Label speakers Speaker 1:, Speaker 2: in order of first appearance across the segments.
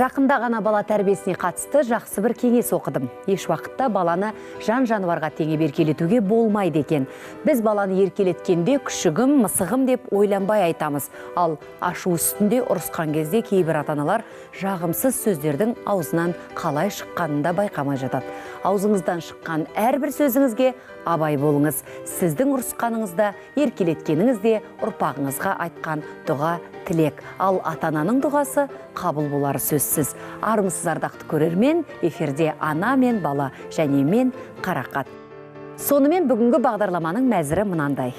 Speaker 1: Жақында ғана бала тәрбиесіне қатысты жақсы бір кеңес оқыдым. Еш уақытта баланы жан-жануарға теңеп еркелетуге болмайды екен. Біз баланы еркелеткенде күшігім, мысығым деп ойланбай айтамыз. Ал ашу үстінде ұрысқан кезде кейбір ата-аналар жағымсыз сөздердің аузынан қалай шыққанын да байқамай жатады. Аузыңыздан шыққан әрбір сөзіңізге абай болыңыз. Сіздің ұрысқаныңызда, еркелеткеніңізде ұрпағыңызға айтқан дұға, тілек. Ал ата-ананың дұғасы қабыл болары сөзсіз. Армысыз ардақты көрермен, эфирде ана мен бала және мен Қарақат. Сонымен бүгінгі бағдарламаның мәзірі мынандай.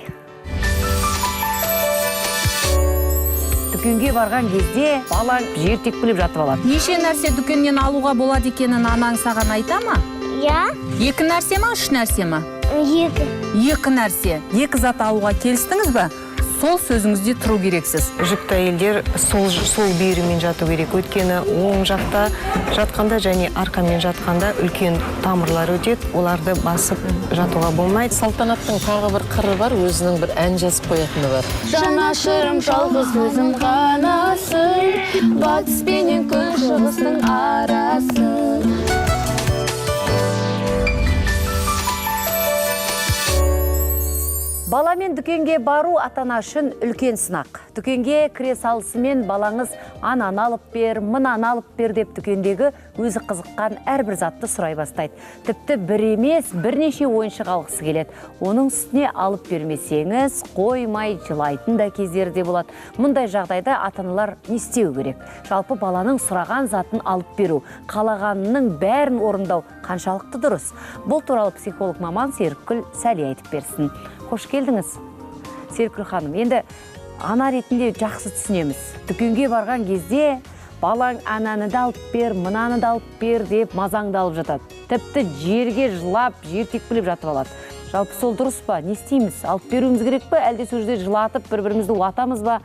Speaker 1: Дүкенге барған кезде балаң жертек біліп жатып алады.
Speaker 2: Неше нәрсе дүкеннен алуға болады екенін анаң саған айта ма?
Speaker 3: Я.
Speaker 2: Екі нәрсе ма, үш нәрсе ма? Екі нәрсе. Екі зат алуға келістіңіз бе? Сол сөзіңізде тұру керексіз.
Speaker 4: Жүкті әйелдер сол бүйірімен жату керек. Өйткені оң жақта жатқанда және арқамен жатқанда үлкен тамырлар өтеді. Оларды басып жатуға болмайды.
Speaker 5: Салтанаттың тағы бір қыры бар, өзінің бір ән жазып қоятыны бар.
Speaker 6: Жанашырым жалғыз өзім ғанасың, батыс пенен күншығыстың арасын.
Speaker 1: Баламен дүкенге бару ата-ана үшін үлкен сынақ. Дүкенге кіре салысымен балаңыз ананы алып бер, мынаны алып бер деп дүкендегі өзі қызыққан әрбір затты сұрай бастайды. Тіпті бір емес, бірнеше ойыншық алғысы келеді. Оның үстіне алып бермесеңіз, қоймай жылайтын да кездері болады. Мұндай жағдайда ата-аналар не істеу керек? Жалпы баланың сұраған затын алып беру, қалағанының бәрін орындау қаншалықты дұрыс? Бұл туралы психолог маман Серікгүл Сәли айтып берсін. Қош келдіңіз, Серікгүл ханым. Енді ана ретінде жақсы түсінеміз. Дүкенге барған кезде балаң ананы да алып бер, мынаны да алып бер деп мазаңды алып жатады. Тіпті жерге жылап, жертек біліп жатып алады. Жалпы сол дұрыс па? Не істейміз? Алып беруіміз керек пе? Әлде сол жерде жылатып, бір-бірімізді уатамыз ба?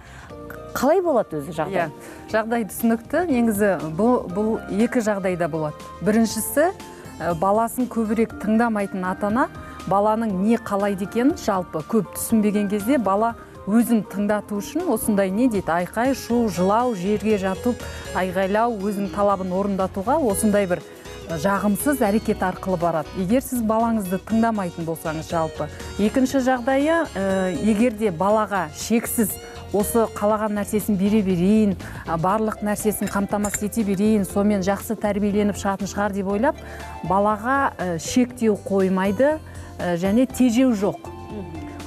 Speaker 1: Қалай болады өзі жағдай?
Speaker 2: Жағдай түсінікті. Негізі бұл екі жағдайда болады. Біріншісі, баласын көбірек тыңдамайтын ата-ана баланың не қалайды екенін жалпы көп түсінбеген кезде бала өзін тыңдату үшін осындай не дейді, айқай, шу, жылау, жерге жатып, айғайлау, өзінің талабын орындатуға осындай бір жағымсыз әрекет арқылы барады. Егер сіз балаңызды тыңдамайтын болсаңыз жалпы. Екінші жағдайы, егерде балаға шексіз осы қалаған нәрсесін бере берейін, барлық нәрсесін қамтамасыз ете берейін, сонымен жақсы тәрбиеленіп шығатын шығар деп ойлап, балаға шектеу қоймайды және тежеу жоқ.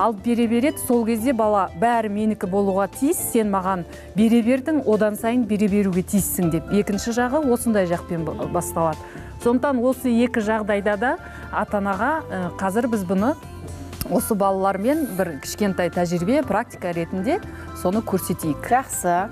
Speaker 2: Алып бере береді, сол кезде бала бәрі менікі болуға тиіс, сен маған бере бердің, одан сайын бере беруге тиіссің деп. Екінші жағы осындай жақпен басталады. Сондықтан осы екі жағдайда да ата-анаға қазір біз бұны осы балалармен бір кішкентай тәжірибе, практика ретінде соны көрсетейік.
Speaker 1: Жақсы.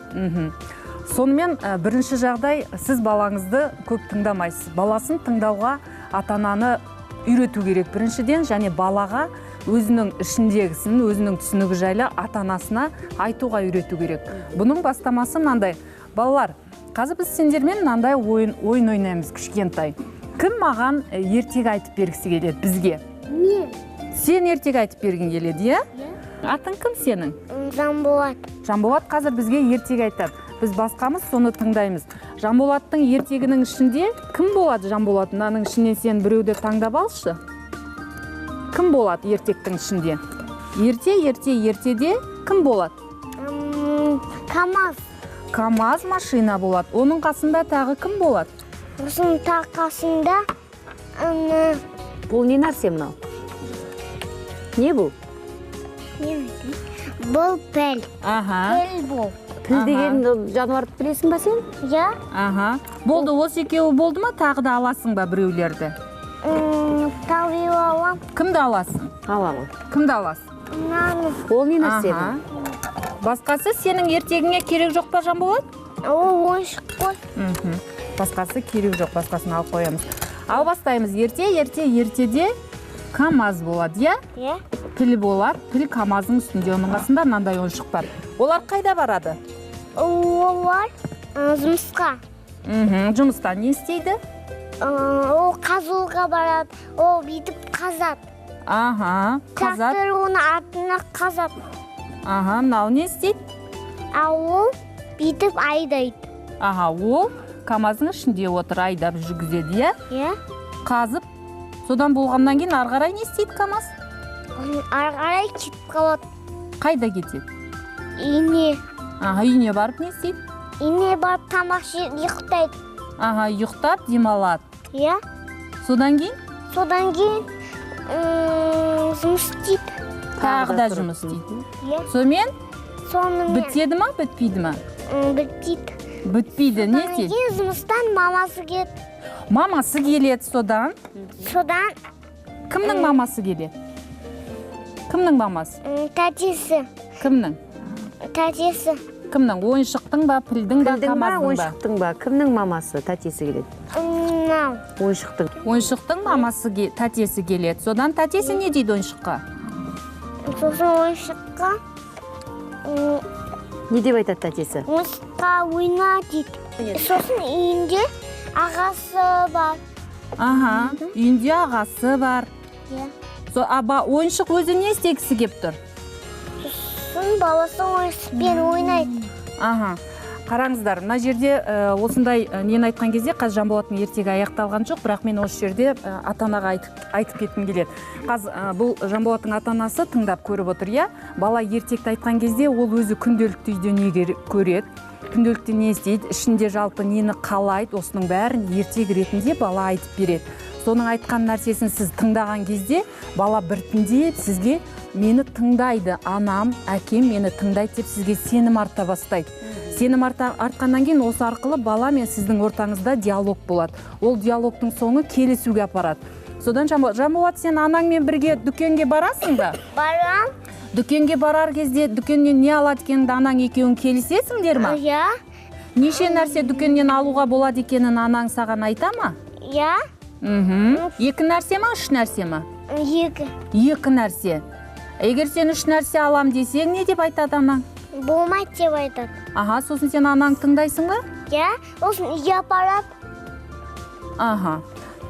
Speaker 2: Сонымен бірінші жағдай, сіз балаңызды көп тыңдамайсыз. Баласын тыңдауға ата-ананы үйрету керек біріншіден, және балаға өзінің ішіндегісін, өзінің түсінігі жайлы ата-анасына айтуға үйрету керек. Бұның бастамасы мынандай: балалар, қазір біз сендермен мынандай ойын ойнаймыз кішкентай. Кім маған ертегі айтып бергісі келеді бізге?
Speaker 3: Не?
Speaker 2: Сен ертегі айтып бергің келеді, е? Атың кім сенің?
Speaker 3: Жанболат.
Speaker 2: Жанболат қазір бізге ертегі айтады. Біз басқамыз соны тыңдаймыз. Жанболаттың ертегінің ішінде кім болады? Жанболат, мынаның ішінен сен біреуді таңдап алшы. Кім болады ертектің ішінде? Ертеде кім болады?
Speaker 3: КамАЗ.
Speaker 2: КамАЗ машина болады. Оның қасында тағы кім болады?
Speaker 3: Осының қасында
Speaker 1: Бұл не нәрсе мынау? Не бұл?
Speaker 3: бұл піл.
Speaker 2: Піл
Speaker 3: бұл.
Speaker 1: Піл деген жануарды білесің ба сен?
Speaker 3: Я.
Speaker 2: Болды, осы екеуі болды ма? Тағы да аласың ба біреулерді?
Speaker 3: Тауы алам.
Speaker 2: Кімді аласың?
Speaker 1: Аламын.
Speaker 2: Кімді аласың?
Speaker 1: Ол не нәрсе?
Speaker 2: Басқасы сенің ертегіңе керек жоқ па, Жанболат?
Speaker 3: Ол ойыншық қой.
Speaker 2: Басқасы керек жоқ, басқасын алып қоямыз. Ал бастаймыз. Ертеде КамАЗ болады, я? Піл болады. Піл КамАЗдың үстінде, оның қасында мынандай ойыншық бар. Олар қайда барады?
Speaker 3: Олар жұмысқа.
Speaker 2: Жұмыста не істейді?
Speaker 3: Ол қазуға барады. Ол бүйтіп қазады.
Speaker 2: Қазады.
Speaker 3: Трактор оны артына қазады.
Speaker 2: Мынау не істейді?
Speaker 3: Ол бүйтіп айдайды.
Speaker 2: Ол КамАЗдың ішінде отыр, айдап жүргізеді, иә?
Speaker 3: Иә.
Speaker 2: Қазып, содан болғаннан кейін ары қарай не істейді КамАЗ?
Speaker 3: Ары қарай кетіп қалады.
Speaker 2: Қайда кетеді?
Speaker 3: Үйіне.
Speaker 2: Үйіне барып не істейді?
Speaker 3: Үйіне барып тамақ жеп ұйықтайды.
Speaker 2: Ұйықтап, демалады.
Speaker 3: Иә.
Speaker 2: Содан кейін?
Speaker 3: Содан кейін жұмыс істейді.
Speaker 2: Тағы да жұмыс істейді.
Speaker 3: Иә.
Speaker 2: Сонымен бітеді ма, бітпейді ма?
Speaker 3: Бітпейді.
Speaker 2: Бітпейді, не істейді?
Speaker 3: Содан кейін жұмыстан мамасы келеді.
Speaker 2: Мамасы келеді содан.
Speaker 3: Содан
Speaker 2: Кімнің мамасы келеді? Кімнің мамасы?
Speaker 3: тәтесі.
Speaker 2: Кімнің?
Speaker 3: Тәтесі.
Speaker 2: Кімнің? Ойыншықтың ба, пілдің ба,
Speaker 1: Пілдің ба,
Speaker 2: КамАЗдың ба?
Speaker 1: ойыншықтың ба? Кімнің мамасы тәтесі келеді?
Speaker 3: Мынау.
Speaker 1: Ойыншықтың.
Speaker 2: Ойыншықтың мамасы, тәтесі келеді. Содан тәтесі не дейді ойыншыққа?
Speaker 3: Сосын ойыншыққа
Speaker 1: Не деп айтады тәтесі?
Speaker 3: ойыншыққа ойна дейді. Сосын үйінде ағасы бар.
Speaker 2: Үйінде ағасы бар.
Speaker 3: Иә.
Speaker 2: Ойыншық өзі не істегісі кеп тұр?
Speaker 3: Сосын баласы ойыншықпен ойнайды.
Speaker 2: Қараңыздар, мына жерде осындай нені айтқан кезде қазір Жанболаттың ертегі аяқталған жоқ, бірақ мен осы жерде ата-анаға айтып кеткім келеді. Бұл Жанболаттың ата-анасы тыңдап көріп отыр, иә? Бала ертекті айтқан кезде ол өзі күнделікті үйде не көреді, күнделікті не істейді, ішінде жалпы нені қалайды, осының бәрін ертегі ретінде бала айтып береді. Соның айтқан нәрсесін сіз тыңдаған кезде бала біртіндеп сізге мені тыңдайды, анам, әкем мені тыңдайды деп сізге сенім арта бастайды. Сенім артқаннан кейін осы арқылы бала мен сіздің ортаңызда диалог болады. Ол диалогтың соңы келісуге апарады. Содан Жанболат, сен анаңмен бірге дүкенге барасың ба?
Speaker 3: Барам.
Speaker 2: Дүкенге барар кезде дүкеннен не алады екеніңді анаң екеуің келісесіңдер ма?
Speaker 3: Иә.
Speaker 2: Неше нәрсе дүкеннен алуға болады екенін анаң саған айта ма?
Speaker 3: Иә.
Speaker 2: Екі нәрсе ма, үш нәрсе ма?
Speaker 3: Екі.
Speaker 2: Екі нәрсе. Егер сен үш нәрсе алам десең, не деп айтады анаң?
Speaker 3: Болмайды деп айтады.
Speaker 2: Сосын сен анаң тыңдайсың ба?
Speaker 3: Иә. Сосын үйге апарады.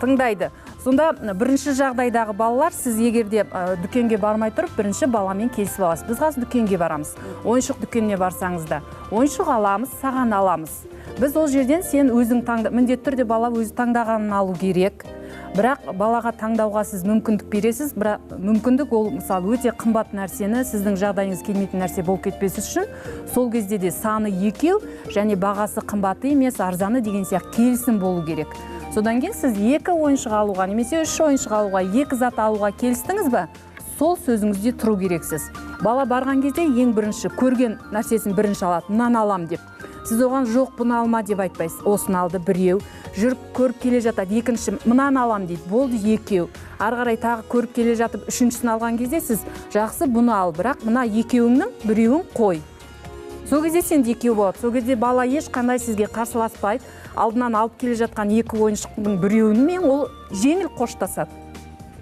Speaker 2: Тыңдайды. Сонда бірінші жағдайдағы балалар, сіз егерде дүкенге бармай тұрып, бірінші баламен келісіп аласыз. Біз қазір дүкенге барамыз. Ойыншық дүкеніне барсаңыз да, ойыншық аламыз, саған аламыз. Біз ол жерден сен өзің міндетті түрде бала өзі таңдағанын алу керек. Бірақ балаға таңдауға сіз мүмкіндік бересіз, бірақ мүмкіндік ол мысалы өте қымбат нәрсені сіздің жағдайыңыз келмейтін нәрсе болып кетпесі үшін сол кезде де саны екеу және бағасы қымбаты емес, арзаны деген сияқты келісім болу керек. Содан кейін сіз екі ойыншық алуға немесе үш ойыншық алуға, екі зат алуға келістіңіз ба? Сол сөзіңізде тұру керексіз. Бала барған кезде ең бірінші көрген нәрсесін бірінші алады, мынаны алам деп. Сіз оған жоқ, бұны алма деп айтпайсыз. Осын алды біреу, жүріп көріп келе жатады, екінші мынаны алам дейді, болды екеу. Ары қарай тағы көріп келе жатып, үшіншісін алған кезде сіз жақсы бұны ал, бірақ мына екеуіңнің біреуін қой. Сол кезде сенде екеу болады. Сол кезде бала ешқандай сізге қарсыласпайды. Алдынан алып келе жатқан екі ойыншықтың біреуімен ол жеңіл қоштасады.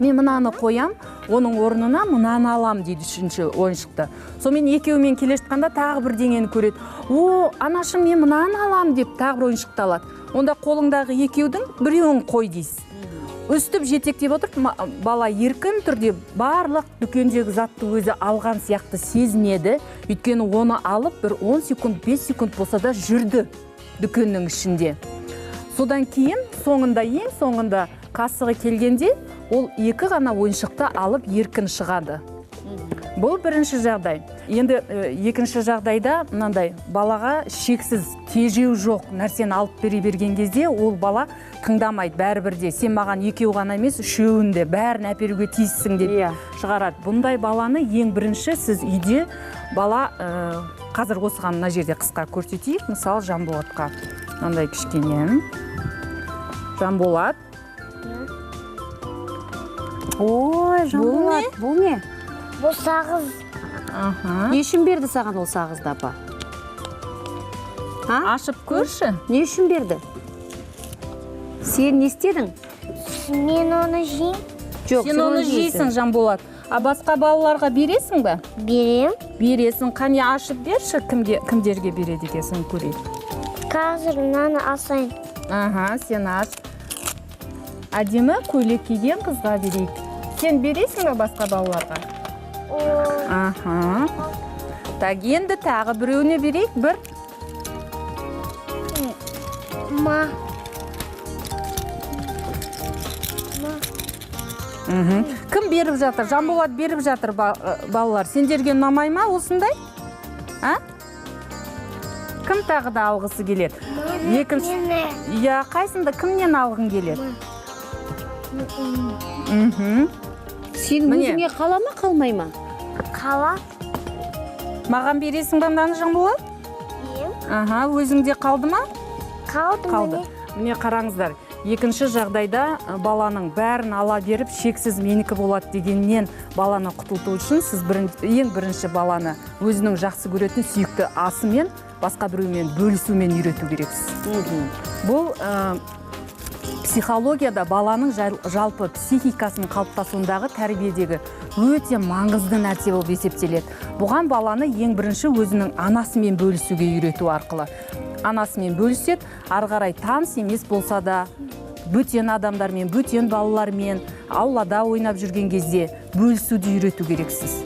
Speaker 2: Мен мынаны қоям, оның орнына мынаны алам дейді үшінші ойыншықты. Сонымен екеуімен келе жатқанда тағы бір деңені көреді. Анашым, мен мынаны алам деп тағы бір ойыншықты алады. Онда қолыңдағы екеудің біреуін қой дейсіз. Өстіп жетектеп отырып, бала еркін түрде барлық дүкендегі затты өзі алған сияқты сезінеді. Өйткені оны алып бір 10 секунд, 5 секунд болса да жүрді дүкеннің ішінде. Содан кейін ең соңында кассаға келгенде ол екі ғана ойыншықты алып еркін шығады. Бұл бірінші жағдай. Енді екінші жағдайда мынандай балаға шексіз тежеу жоқ нәрсені алып бере берген кезде ол бала тыңдамайды бәрібірде. Сен маған екеу ғана емес, үшеуін де бәрін әперуге тиіссің деп шығарады. Бұндай баланы ең бірінші сіз үйде бала қазір осыған мына жерде қысқа көрсетейік. Мысалы Жанболатқа мынандай кішкене. Жанболат.
Speaker 1: Ой, Жанболат, бұл не?
Speaker 3: Бұл сағыз.
Speaker 1: Не үшін берді саған ол сағызды, апа?
Speaker 2: Ашып көрші.
Speaker 1: Не үшін берді? Сен не істедің?
Speaker 3: Мен оны жейм.
Speaker 1: Жоқ,
Speaker 2: сен оны жейсің, Жанболат. Басқа балаларға бересің ба?
Speaker 3: Берем.
Speaker 2: Бересің. Қане ашып берші, кімдерге береді екенсің көрейік.
Speaker 3: Қазір мынаны асайын.
Speaker 2: Сен аш. Әдемі көйлек киген қызға берейік. Сен бересің ба басқа балаларға? Так, енді тағы біреуіне берейік, бір.
Speaker 3: Ма.
Speaker 2: Кім беріп жатыр? Жанболат беріп жатыр балалар. Сендерге ұнамай ма осындай? А? Кім тағы да алғысы келеді? Екінші. Иә, қайсында кімнен алғың келеді?
Speaker 1: Сен өзіңе қала ма, қалмай ма?
Speaker 3: Қала.
Speaker 2: Маған бересің ба мынаны Жанболат? Аха, өзіңде қалды ма?
Speaker 3: Қалды.
Speaker 2: Міне қараңыздар. Екінші жағдайда баланың бәрін ала беріп, шексіз менікі болады дегеннен баланы құтылту үшін сіз ең бірінші баланы өзінің жақсы көретін сүйікті асымен, басқа біреумен бөлісумен үйрету керексіз. Бұл психологияда баланың жалпы психикасының қалыптасуындағы тәрбиедегі өте маңызды нәрсе болып есептеледі. Бұған баланы ең бірінші өзінің анасымен бөлісуге үйрету арқылы. Анасымен бөліседі, ары қарай таныс емес болса да, бөтен адамдармен, бөтен балалармен аулада ойнап жүрген кезде бөлісуді үйрету керексіз.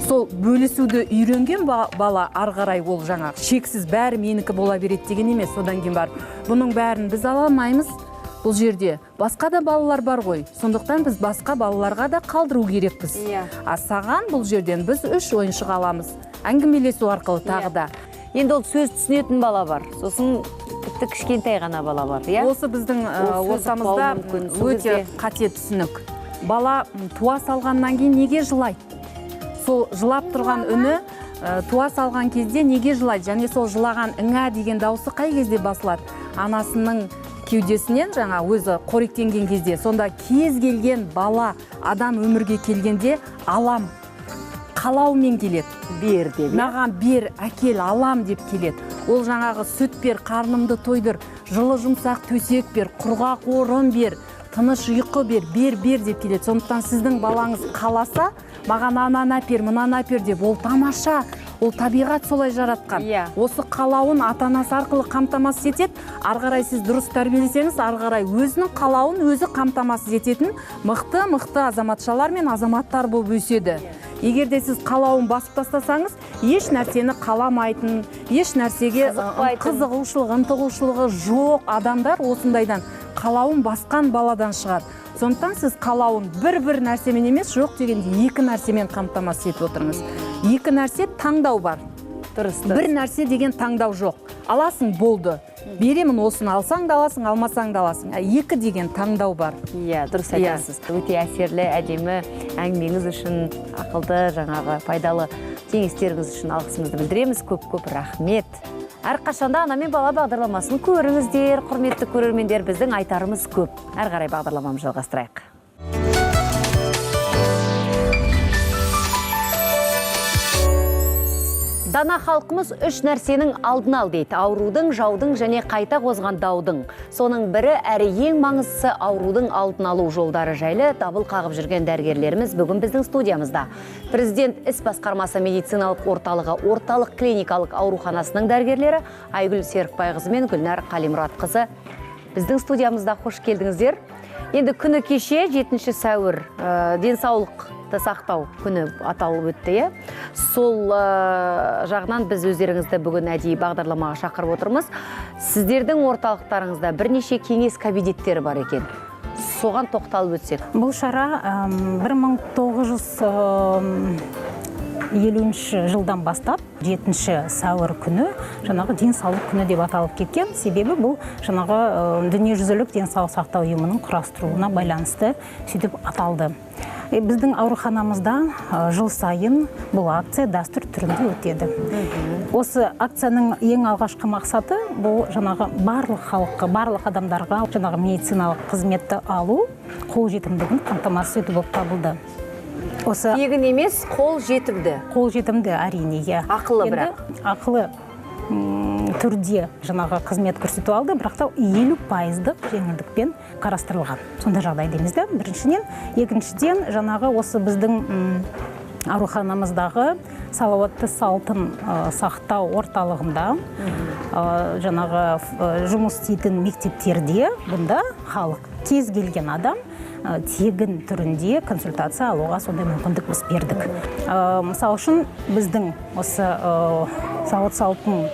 Speaker 2: Сол бөлісуді үйренген бала ары қарай ол жаңағы шексіз бәрі менікі бола береді деген емес. Содан кейін барып, бұның бәрін біз ала алмаймыз. Бұл жерде басқа да балалар бар ғой. Сондықтан біз басқа балаларға да қалдыру керекпіз. А саған бұл жерден біз 3 ойыншық аламыз. Әңгімелесу арқылы тағы да.
Speaker 1: Енді ол сөз түсінетін бала бар. Сосын тіпті кішкентай ғана бала бар, иә?
Speaker 2: Осы біздің осамызда өте қате түсінік. Бала туа салғаннан кейін неге жылайды? Сол жылап тұрған үні туа салған кезде неге жылайды? Және сол жылаған іңа деген дауысы қай кезде басылады? Анасының кеудесінен жаңа өзі қоректенген кезде. Сонда кез келген бала адам өмірге келгенде алам, қалаумен келеді.
Speaker 1: Бер деп.
Speaker 2: Маған бер, әкел, алам деп келеді. Ол жаңағы сүт бер, қарнымды тойдыр, жылы жұмсақ төсек бер, құрғақ орын бер, тыныш ұйқы бер деп келеді. Сондықтан сіздің балаңыз қаласа, маған ананы әпер, мынаны әпер деп, ол тамаша. Ол табиғат солай жаратқан. Осы қалауын ата-анасы арқылы қамтамасыз етеді. Ары қарай сіз дұрыс тәрбиелесеңіз, ары қарай өзінің қалауын өзі қамтамасыз ететін мықты азаматшалар мен азаматтар болып өседі. Егер де сіз қалауын басып тастасаңыз, еш нәрсені қаламайтын, еш нәрсеге қызығушылық, ынтығушылығы жоқ адамдар осындайдан қалауын басқан баладан шығады. Сондықтан сіз қалауын бір нәрсемен емес, жоқ дегенде 2 нәрсемен қамтамасыз етіп отырыңыз. 2 нәрсе таңдау бар.
Speaker 1: Дұрыс.
Speaker 2: Бір нәрсе деген таңдау жоқ. Аласың болды. Беремін осыны, алсаң да аласың, алмасаң да аласың. 2 деген таңдау бар.
Speaker 1: Иә, дұрыс айтасыз. Өте әсерлі, әдемі әңгімеңіз үшін, ақылды, жаңағы пайдалы кеңестеріңіз үшін алғысымызды білдіреміз. Көп рахмет. Әрқашанда ана мен бала бағдарламасын көріңіздер, құрметті көрермендер, біздің айтарымыз көп. Әрі қарай бағдарламамызды жалғастырайық. Дана халқымыз 3 нәрсенің алдын ал дейді. Аурудың, жаудың және қайта қозған даудың. Соның бірі әрі ең маңыздысы аурудың алдын алу жолдары жайлы дабыл қағып жүрген дәрігерлеріміз бүгін біздің студиямызда. Президент іс басқармасы медициналық орталығы орталық клиникалық ауруханасының дәрігерлері Айгүл Серікбайқызы мен Гүлнар Қалимұратқызы біздің студиямызда қош келдіңіздер. Енді күні кеше 7 сәуір денсаулық сақтау күні аталып өтті. Сол жағынан біз өздеріңізді бүгін әдейі бағдарламаға шақырып отырмыз. Сіздердің орталықтарыңызда бірнеше кеңес кабинеттері бар екен. Соған тоқталып өтсек.
Speaker 7: Бұл шара 1950 жылдан бастап 7 сәуір күні жаңағы денсаулық күні деп аталып кеткен. Себебі бұл жаңағы дүниежүзілік денсаулық сақтау ұйымының құрастыруына байланысты сөйтіп аталды. Біздің ауруханамызда жыл сайын бұл акция дәстүр түрінде өтеді. Осы акцияның ең алғашқы мақсаты бұл жаңағы барлық халыққа, барлық адамдарға жаңағы медициналық қызметті алу қолжетімдігін қамтамасыз ету болып табылды.
Speaker 1: Тегін емес, қолжетімді.
Speaker 7: Қолжетімді әрине.
Speaker 1: Ақылы бірақ.
Speaker 7: Ақылы түрде жаңағы қызмет көрсету алды, бірақ та 50% жеңілдікпен қарастырылған. Сонда жағдай деймізді. Біріншіден, екіншіден жаңағы осы біздің ауруханамыздағы салауатты салтын сақтау орталығында жаңағы жұмыс істейтін мектептерде бұнда халық кез келген адам тегін түрінде консультация алуға сондай мүмкіндік біз бердік. Мысалы үшін біздің осы салауатты салтын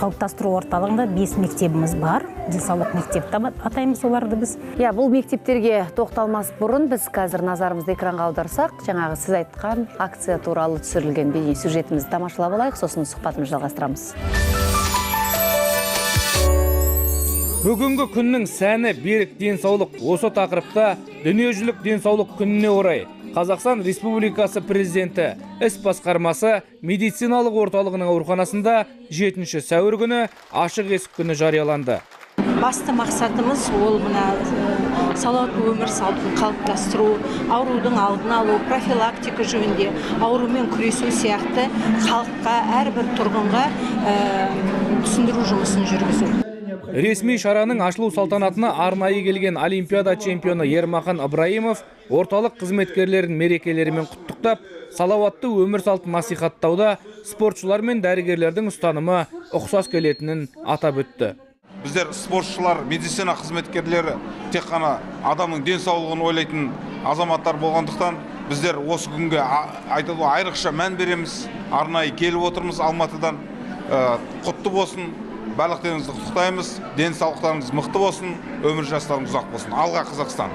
Speaker 7: қалыптастыру орталығында 5 мектебіміз бар. денсаулық мектеп деп атаймыз оларды біз.
Speaker 1: Иә, бұл мектептерге тоқталмас бұрын біз қазір назарымызды экранға аударсақ, жаңағы сіз айтқан акция туралы түсірілген бейне сюжетімізді тамашалап алайық, сосын сұхбатымызды жалғастырамыз.
Speaker 8: Бүгінгі күннің сәні берік денсаулық. Осы тақырыпта дүниежүзілік денсаулық күніне орай Қазақстан Республикасы президенті іс басқармасы медициналық орталығының ауруханасында 7 сәуір күні ашық есік күні жарияланды.
Speaker 9: Басты мақсатымыз ол мына салауатты өмір салтын қалыптастыру, аурудың алдын алу, профилактика жөнінде, аурумен күресу сияқты халыққа әрбір тұрғынға түсіндіру жұмысын жүргізу.
Speaker 8: Ресми шараның ашылу салтанатына арнайы келген Олимпиада чемпионы Ермахан Ыбрайымов орталық қызметкерлерін мерекелерімен құттықтап, салауатты өмір салтын насихаттауда спортшылар мен дәрігерлердің ұстанымы ұқсас келетінін атап өтті.
Speaker 10: Біздер спортшылар, медицина қызметкерлері тек қана адамның денсаулығын ойлайтын азаматтар болғандықтан, біздер осы күнге айрықша мән береміз. Арнайы келіп отырмыз Алматыдан. Құтты болсын. Барлықтарыңызды құттықтаймыз, денсаулықтарыңыз мықты болсын, өмір жастарыңыз ұзақ болсын. Алға Қазақстан!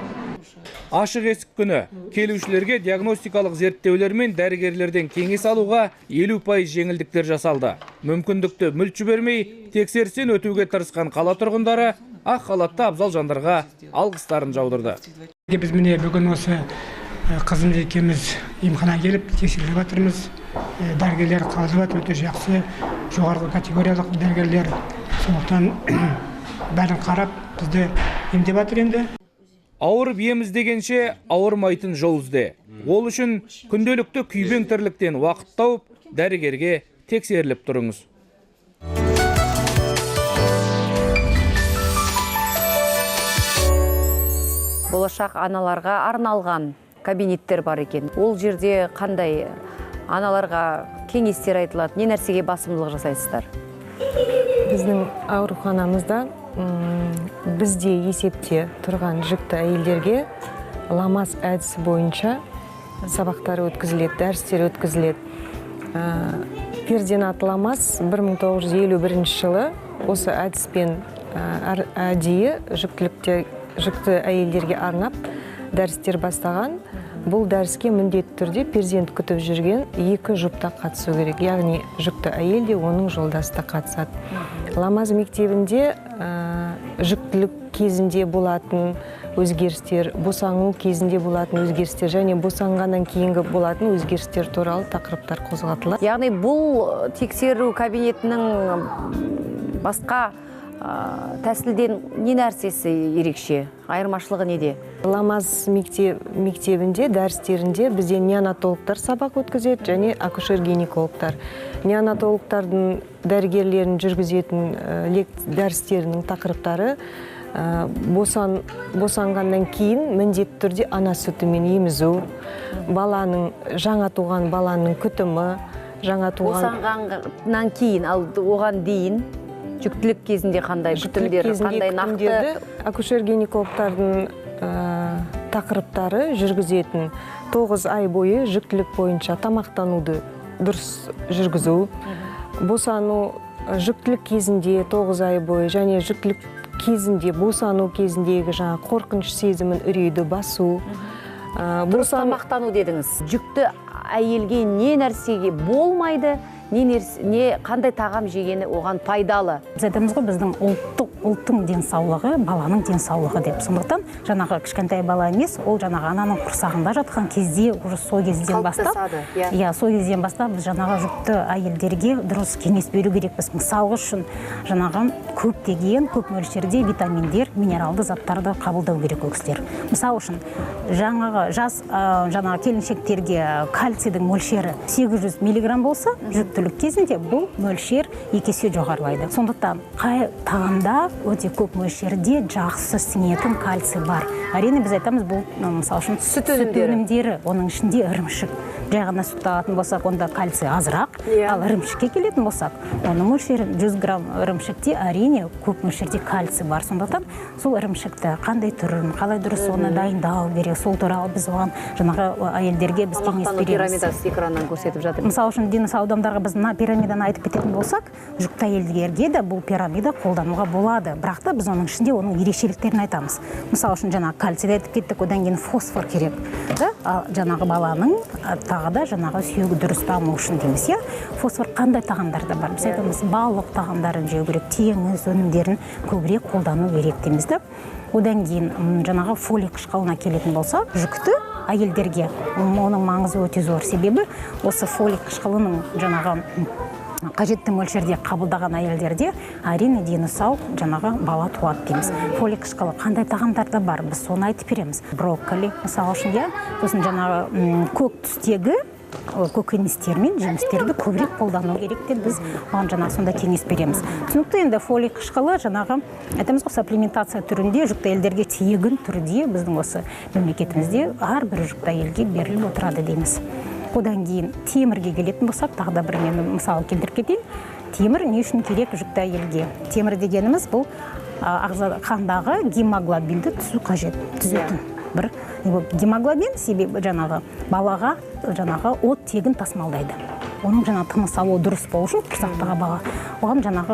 Speaker 8: Ашық есік күні келушілерге диагностикалық зерттеулер мен дәрігерлерден кеңес алуға 50% жеңілдіктер жасалды. Мүмкіндікті мүлт жібермей, тексерістен өтуге тырысқан қала тұрғындары ақ халатты абзал жандарға алғыстарын жаудырды.
Speaker 11: Біз міне бүгін осы қызымыз екеуміз емханаға келіп тексеріліп жатырмыз. Дәрігерлер қалжыбат өте жақсы, жоғарғы категориялық дәрігерлер. Сондықтан бәрін қарап бізді емдеп жатыр енді.
Speaker 8: Ауырып ем іздегенше ауырмайтын жол ізде. Ол үшін күнделікті күйбең тірліктен уақыт тауып, дәрігерге тексеріліп тұрыңыз.
Speaker 1: Болашақ аналарға арналған кабинеттер бар екен. Ол жерде қандай аналарға кеңестер айтылады, не нәрсеге басымдылық жасайсыздар?
Speaker 4: Біздің ауруханамызда бізде есепте тұрған жүкті әйелдерге ламаз әдісі бойынша сабақтар өткізіледі, дәрістер өткізіледі. Перзенат ламаз 1951 жылы осы әдіспен әдейі жүкті әйелдерге арнап дәрістер бастаған. Бұл дәріске міндетті түрде перзент күтіп жүрген 2 жұпта қатысу керек. Яғни жүкті әйел де оның жолдасы да қатысады. Ламаз мектебінде жүктілік кезінде болатын өзгерістер, босану кезінде болатын өзгерістер және босанғаннан кейінгі болатын өзгерістер туралы тақырыптар қозғатылады.
Speaker 1: Яғни бұл тексеру кабинетінің басқа тәсілден не нәрсесі ерекше? Айырмашылығы неде?
Speaker 4: Ламаз мектебінде, дәрістерінде бізде неонатологтар сабақ өткізеді және акушер-гинекологтар. Неонатологтардың дәрігерлерін жүргізетін дәрістерінің тақырыптары босанғаннан кейін міндетті түрде ана сүтімен емізу, жаңа туған баланың күтімі,
Speaker 1: босанғаннан кейін, ал оған дейін жүктілік кезінде қандай күтімдер, қандай нақты?
Speaker 4: Акушер-гинекологтардың тақырыптары жүргізетін 9 ай бойы жүктілік бойынша тамақтануды дұрыс жүргізу, босану жүктілік кезінде 9 ай бойы және жүктілік кезінде босану кезіндегі жаңа қорқыныш сезімін үрейді басу.
Speaker 1: Дұрыс тамақтану дедіңіз. Жүкті әйелге не нәрсеге болмайды, не қандай тағам жегені оған пайдалы?
Speaker 7: Біз айтамыз ғой, біздің ұлттың денсаулығы баланың денсаулығы деп. Сондықтан жаңағы кішкентай бала емес, ол жаңағы ананың құрсағында жатқан кезде, сол кезден бастап, сол кезден бастап біз жаңағы жүкті әйелдерге дұрыс кеңес беру керекпіз. Мысалы үшін жаңағы көп мөлшерде витаминдер, минералды заттарды қабылдау керек ол кісілер. Мысалы үшін жаңағы келіншектерге кальцийдің мөлшері 800 мг болса, жүктілік кезінде бұл мөлшер 2 есе жоғарылайды. Сондықтан қай тағамда өте көп мөлшерде жақсы сіңетін кальций бар. Әрине біз айтамыз, бұл мысалы үшін сүт өнімдері, оның ішінде ірімшік. Жай ғана сүт алатын болсақ, онда кальций азырақ, ал ірімшікке келетін болсақ, оның мөлшері 100 грамм ірімшікте әрине көп мөлшерде кальций бар. Сондықтан сол ірімшікті қандай түрін, қалай дұрыс оны дайындау керек, сол туралы біз оған жаңағы әйелдерге біз кеңес береміз.
Speaker 1: Пирамидасы экраннан көрсетіп жатыр.
Speaker 7: Мысалы үшін дені сау адамдарға біз мына пирамиданы айтып кететін болсақ, жүкті әйелдерге де бұл пирамида қолдануға болады. Бірақ та біз оның ішінде оның ерекшеліктерін айтамыз. Мысалы үшін жаңағы кальцийді айтып кеттік, одан кейін фосфор керек. Жаңағы баланың тағы да жаңағы сүйегі дұрыс даму үшін дейміз, иә. Фосфор қандай тағамдарда бар? Біз айтамыз, балық тағамдарын жеу керек, теңіз өнімдерін көбірек қолдану керек дейміз да. Одан кейін жаңағы фолий қышқылына келетін болса, жүкті әйелдерге оның маңызы өте зор. Себебі осы фолий қышқылының жаңағы қажетті мөлшерде қабылдаған әйелдерде әрине дені сау жаңағы бала туады дейміз. Фолий қышқылы қандай тағамдарда бар? Біз соны айтып береміз. Брокколи, мысалы үшін, иә, сосын жаңағы көк түстегі көкөністер мен жемістерді көбірек қолдану керек деп біз оған жаңағы сонда кеңес береміз. Түсінікті, енді фолий қышқылы жаңағы айтамыз ғой, саплементация түрінде жүкті әйелдерге тегін түрде біздің осы мемлекетімізде әрбір жүкті әйелге беріліп отырады дейміз. Одан кейін темірге келетін болсақ, тағы да бір мен мысал келтіріп кетейін. Темір не үшін керек жүкті әйелге? Темір дегеніміз бұл қандағы гемоглобинді түзу қажет, түзетін. Бір гемоглобин себебі жаңағы балаға жаңағы оттегін тасымалдайды. Оның жаңағы тыныс алуы дұрыс болу үшін құрсақтағы бала оған жаңағы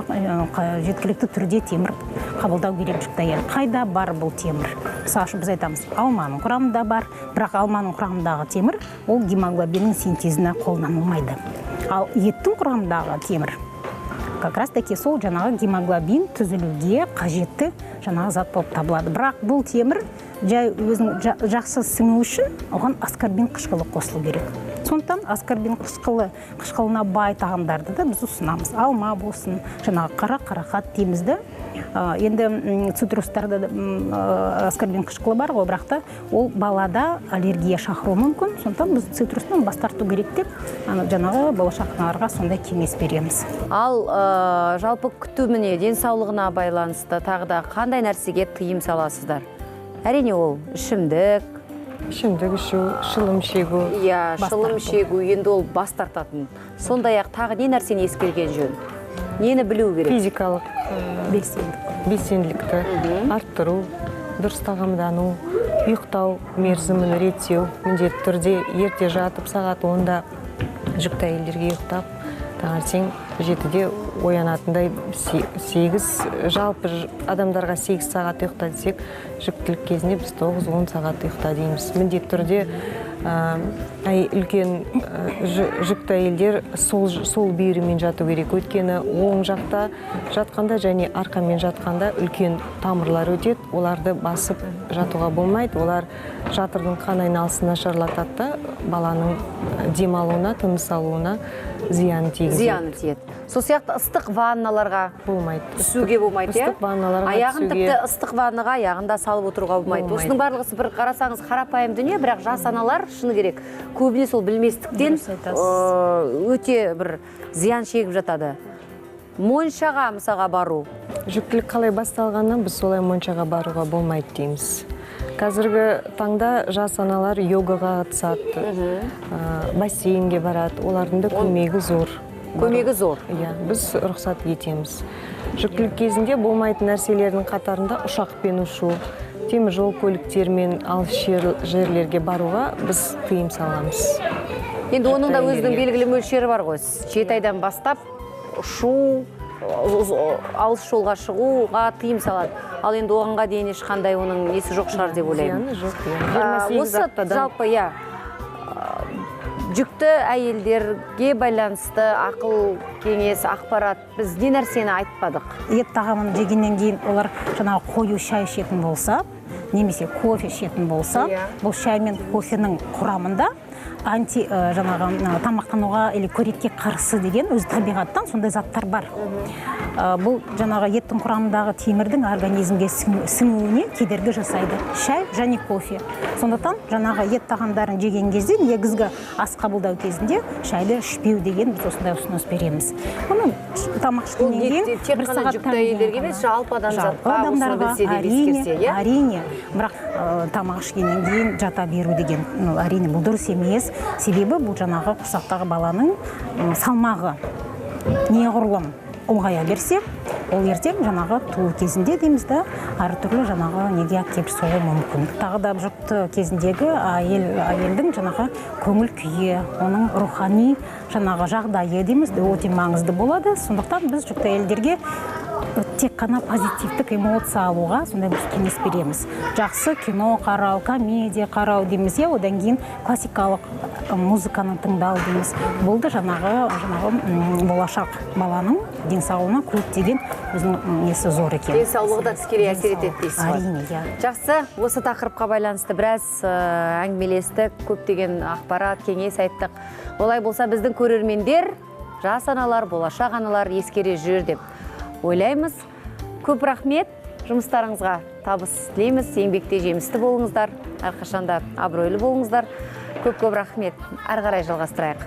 Speaker 7: жеткілікті түрде темір қабылдау керек жүкті әйел. Қайда бар бұл темір? Мысалы үшін біз айтамыз, алманың құрамында бар, бірақ алманың құрамындағы темір ол гемоглобиннің синтезіне қолданылмайды. Ал еттің құрамындағы темір как раз таки сол жаңағы гемоглобин түзілуге қажетті жаңағы зат болып табылады. Бірақ бұл темір жай өзінің жақсы сіңу үшін оған аскорбин қышқылы қосылу керек. Сондықтан аскорбин қышқылына бай тағамдарды да біз ұсынамыз. Алма болсын, жаңағы қарақат дейміз де. Енді цитрустарда аскорбин қышқылы бар ғой, бірақ та ол балада аллергия шақыруы мүмкін. Сондықтан біз цитрустан бас тарту керек деп жаңағы болашақ аналарға сондай кеңес береміз.
Speaker 1: Ал жалпы күту міне денсаулығына байланысты тағы да қандай нәрсеге тыйым саласыздар? Әрине ол ішімдік
Speaker 4: ішу, шылым шегу.
Speaker 1: Иә, шылым шегу, енді ол бас тартатын. Сондай-ақ тағы не нәрсені ескерген жөн? Нені білу керек?
Speaker 4: Физикалық белсенділікті арттыру, дұрыс тағамдану, ұйықтау мерзімін реттеу, міндетті түрде ерте жатып сағат 10-да жүкті әйелдерге ұйықтап, таңертең 7-де оянатындай 8, жалпы адамдарға 8 сағат ұйықта десек, жүктілік кезінде біз 9-10 сағат ұйықта дейміз. Міндетті түрде үлкен жүкті әйелдер сол бүйірімен жату керек. Өйткені оң жақта жатқанда және арқамен жатқанда үлкен тамырлар өтеді. Оларды басып жатуға болмайды. Олар жатырдың қан айналысын нашарлатады да баланың демалуына, тыныс алуына зияны тигізеді.
Speaker 1: Зияны тиеді. Сол сияқты ыстық ванналарға
Speaker 4: болмайды.
Speaker 1: Түсуге болмайды,
Speaker 4: ыстық ванналарға
Speaker 1: аяғын тіпті ыстық ваннаға аяғында салып отыруға болмайды. Осының барлығы бір қарасаңыз қарапайым дүние, бірақ жас аналар шыны керек көбіне сол білместіктен өте бір зиян шегіп жатады. Моншаға мысалға бару.
Speaker 4: Жүктілік қалай басталғаннан біз солай моншаға баруға болмайды дейміз. Қазіргі таңда жас аналар йогаға қатысады, бассейнге барады, олардың да көмегі зор.
Speaker 1: Көмегі зор.
Speaker 4: Біз рұқсат етеміз. Жүктілік кезінде болмайтын нәрселердің қатарында ұшақпен ұшу, темір жол көліктермен алыс жерлерге баруға біз тыйым саламыз.
Speaker 1: Енді оның да өзінің белгілі мөлшері бар ғой. 7 айдан бастап ұшу, алыс жолға шығуға тыйым салады. Ал енді оғанға дейін ешқандай оның несі жоқ шығар деп ойлаймын. Осы жалпы, жүкті әйелдерге байланысты ақыл кеңес, ақпарат біз не нәрсені айтпадық?
Speaker 7: Ет тағамын жегеннен кейін олар жаңағы қою шай ішетін болса, немесе кофе ішетін болса, бұл шай мен кофенің құрамында жаңағы тамақтануға или көретке қарсы деген өз табиғаттан сондай заттар бар. Бұл жаңағы еттің құрамындағы темірдің организмге сіңуіне кедергі жасайды. Шай және кофе. Сондықтан жаңағы ет тағамдарын жеген кезде негізгі ас қабылдау кезінде шайды ішпеу деген біз осындай ұсыныс береміз. Мұны тамақ ішкеннен кейін
Speaker 1: тек қана жүкті әйелдерге емес, жалпы адамзатқа осыны білсе деп ескерсе, иә?
Speaker 7: Әрине, бірақ тамақ ішкеннен кейін жата беру деген әрине бұл дұрыс емес. Себебі бұл жаңағы құрсақтағы баланың салмағы, неғұрлым ұлғая берсе, ол ертең жаңағы туу кезінде дейміз да, әртүрлі жаңағы неге әкеліп соғуы мүмкін. Тағы да жүкті кезіндегі әйелдің жаңағы көңіл күйі, оның рухани жаңағы жағдайы дейміз де өте маңызды болады. Сондықтан біз жүкті әйелдерге тек қана позитивтік эмоция алуға сондай біз кеңес береміз. Жақсы кино қарау, комедия қарау дейміз, одан кейін классикалық музыканы тыңдау дейміз. Бұл да жаңағы болашақ баланың денсаулығына көптеген өзінің несі зор екен.
Speaker 1: Денсаулығы да тікелей әсер етеді дейсіз ғой.
Speaker 7: Әрине, иә.
Speaker 1: Жақсы, осы тақырыпқа байланысты біраз әңгімелестік, көптеген ақпарат, кеңес айттық. Олай болса біздің көрермендер, жас аналар, болашақ аналар ескере жүр деп ойлаймыз. Көп рахмет, жұмыстарыңызға табыс тілейміз, еңбекте жемісті болыңыздар, әрқашанда абыройлы болыңыздар. Көп рахмет, әрі қарай жалғастырайық.